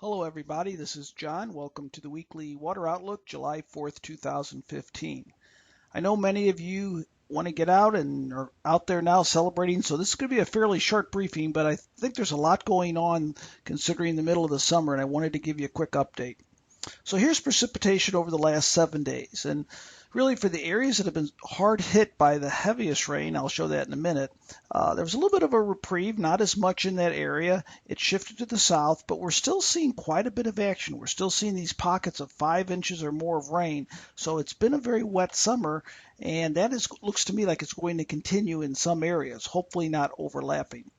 Hello everybody, this is John. Welcome to the weekly Water Outlook, July 4th, 2015. I know many of you want to get out and are out there now celebrating, so this is going to be a fairly short briefing, but I think there's a lot going on considering the middle of the summer, and I wanted to give you a quick update. So here's precipitation over the last 7 days. And really for the areas that have been hard hit by the heaviest rain, I'll show that in a minute, there was a little bit of a reprieve, not as much in that area. It shifted to the south, but we're still seeing quite a bit of action. We're still seeing these pockets of 5 inches or more of rain. So it's been a very wet summer, and that looks to me like it's going to continue in some areas, hopefully not overlapping.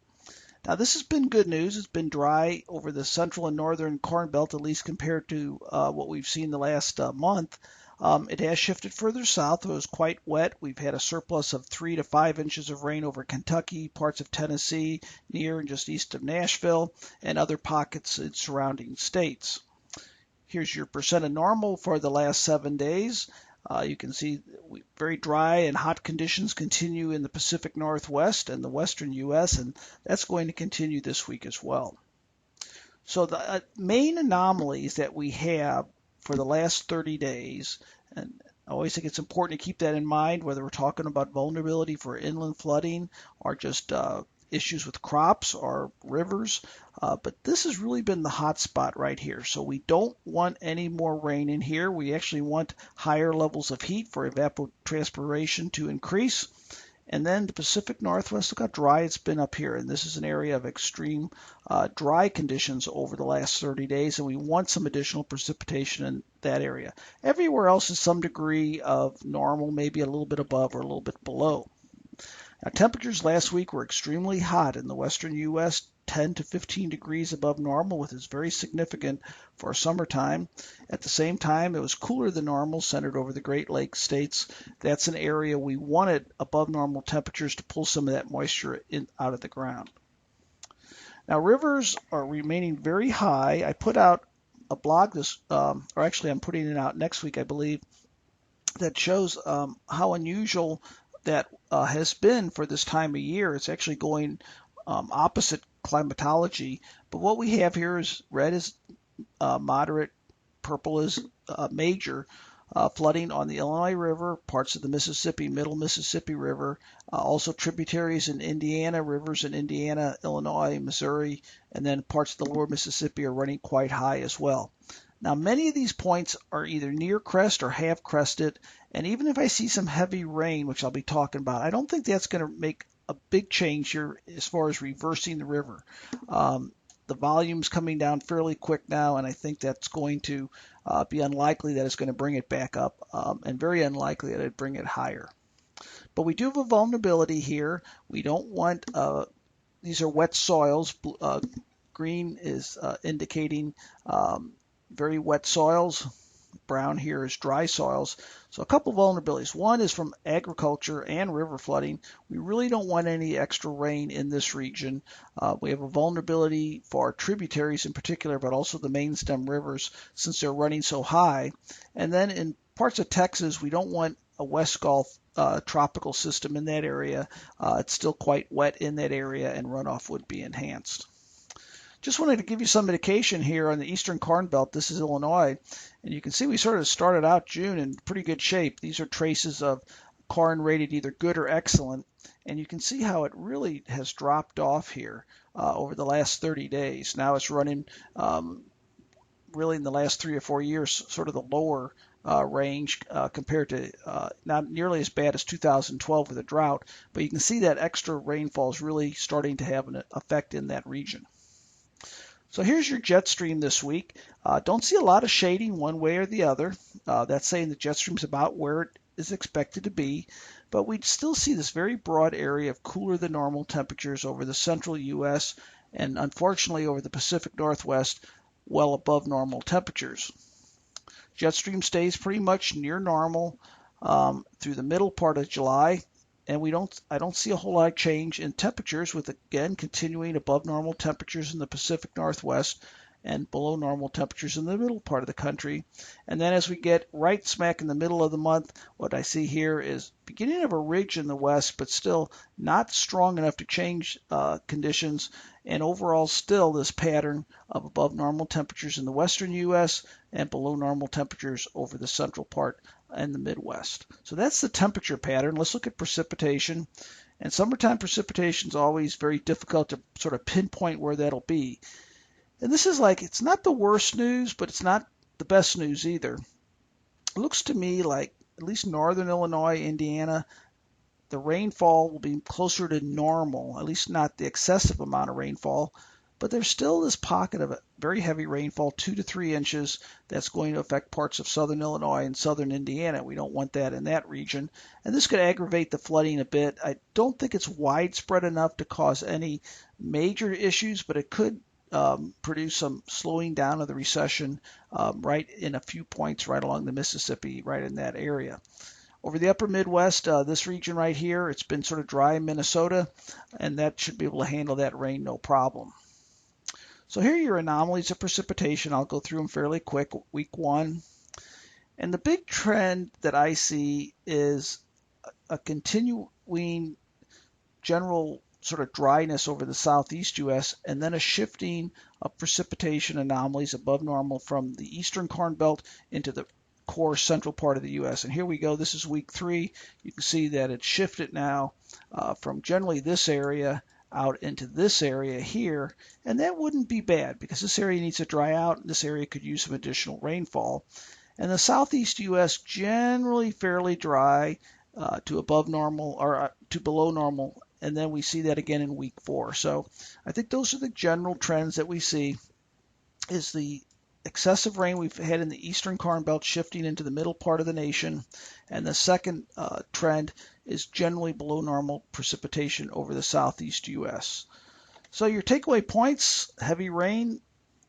Now, this has been good news. It's been dry over the central and northern Corn Belt, at least compared to what we've seen the last month. It has shifted further south. It was quite wet. We've had a surplus of 3 to 5 inches of rain over Kentucky, parts of Tennessee, near and just east of Nashville, and other pockets in surrounding states. Here's your percent of normal for the last 7 days. You can see very dry and hot conditions continue in the Pacific Northwest and the western U.S., and that's going to continue this week as well. So the main anomalies that we have for the last 30 days, and I always think it's important to keep that in mind, whether we're talking about vulnerability for inland flooding or just issues with crops or rivers, but this has really been the hot spot right here. So we don't want any more rain in here. We actually want higher levels of heat for evapotranspiration to increase. And then the Pacific Northwest, look how dry it's been up here. And this is an area of extreme dry conditions over the last 30 days, and we want some additional precipitation in that area. Everywhere else is some degree of normal, maybe a little bit above or a little bit below. Now, temperatures last week were extremely hot in the western U.S., 10 to 15 degrees above normal, which is very significant for summertime. At the same time, it was cooler than normal, centered over the Great Lakes states. That's an area we wanted above normal temperatures to pull some of that moisture out of the ground. Now, rivers are remaining very high. I put out a blog or actually I'm putting it out next week, I believe, that shows how unusual that has been for this time of year. It's actually going opposite climatology, but what we have here is red is moderate, purple is major. Flooding on the Illinois River, parts of the Mississippi, Middle Mississippi River, also tributaries in Indiana, rivers in Indiana, Illinois, Missouri, and then parts of the lower Mississippi are running quite high as well. Now, many of these points are either near crest or have crested, and even if I see some heavy rain, which I'll be talking about, I don't think that's going to make a big change here as far as reversing the river. The volume's coming down fairly quick now, and I think that's going to be unlikely that it's going to bring it back up, and very unlikely that it'd bring it higher. But we do have a vulnerability here. We don't want, these are wet soils. Green is indicating very wet soils. Brown here is dry soils. So a couple vulnerabilities. One is from agriculture and river flooding. We really don't want any extra rain in this region. We have a vulnerability for tributaries in particular, but also the main stem rivers since they're running so high. And then in parts of Texas, we don't want a West Gulf tropical system in that area. It's still quite wet in that area, and runoff would be enhanced. Just wanted to give you some indication here on the eastern Corn Belt. This is Illinois, and you can see we sort of started out June in pretty good shape. These are traces of corn rated either good or excellent, and you can see how it really has dropped off here over the last 30 days. Now it's running really in the last 3 or 4 years sort of the lower range compared to not nearly as bad as 2012 with a drought, but you can see that extra rainfall is really starting to have an effect in that region. So here's your jet stream this week. Don't see a lot of shading one way or the other. That's saying the jet stream's about where it is expected to be, but we still see this very broad area of cooler than normal temperatures over the central U.S. and unfortunately over the Pacific Northwest, well above normal temperatures. Jet stream stays pretty much near normal through the middle part of July. And I don't see a whole lot of change in temperatures, with again continuing above normal temperatures in the Pacific Northwest and below normal temperatures in the middle part of the country. And then as we get right smack in the middle of the month, what I see here is beginning of a ridge in the west, but still not strong enough to change conditions. And overall, still this pattern of above normal temperatures in the western U.S. and below normal temperatures over the central part and the Midwest. So that's the temperature pattern. Let's look at precipitation. And summertime precipitation is always very difficult to sort of pinpoint where that'll be. And this is like, it's not the worst news, but it's not the best news either. It looks to me like at least northern Illinois, Indiana, the rainfall will be closer to normal, at least not the excessive amount of rainfall. But there's still this pocket of very heavy rainfall, 2 to 3 inches, that's going to affect parts of southern Illinois and southern Indiana. We don't want that in that region. And this could aggravate the flooding a bit. I don't think it's widespread enough to cause any major issues, but it could produce some slowing down of the recession right in a few points right along the Mississippi, right in that area. Over the upper Midwest, this region right here, it's been sort of dry in Minnesota, and that should be able to handle that rain no problem. So here are your anomalies of precipitation. I'll go through them fairly quick. Week 1. And the big trend that I see is a continuing general sort of dryness over the southeast U.S. and then a shifting of precipitation anomalies above normal from the eastern Corn Belt into the core central part of the U.S. And here we go. This is week 3. You can see that it's shifted now from generally this area out into this area here, and that wouldn't be bad because this area needs to dry out and this area could use some additional rainfall. And the southeast U.S. generally fairly dry to above normal or to below normal, and then we see that again in week 4. So I think those are the general trends that we see, is the excessive rain we've had in the eastern Corn Belt shifting into the middle part of the nation, and the second trend is generally below normal precipitation over the southeast U.S. So your takeaway points: heavy rain,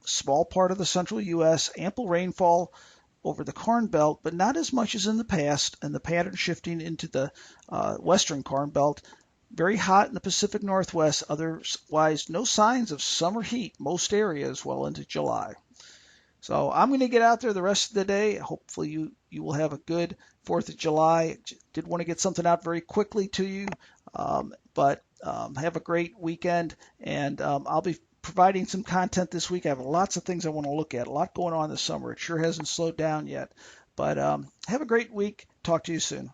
small part of the central U.S., ample rainfall over the Corn Belt, but not as much as in the past, and the pattern shifting into the western Corn Belt. Very hot in the Pacific Northwest, otherwise no signs of summer heat most areas well into July. So I'm going to get out there the rest of the day. Hopefully you will have a good 4th of July. Did want to get something out very quickly to you, but have a great weekend, and I'll be providing some content this week. I have lots of things I want to look at, a lot going on this summer. It sure hasn't slowed down yet, but have a great week. Talk to you soon.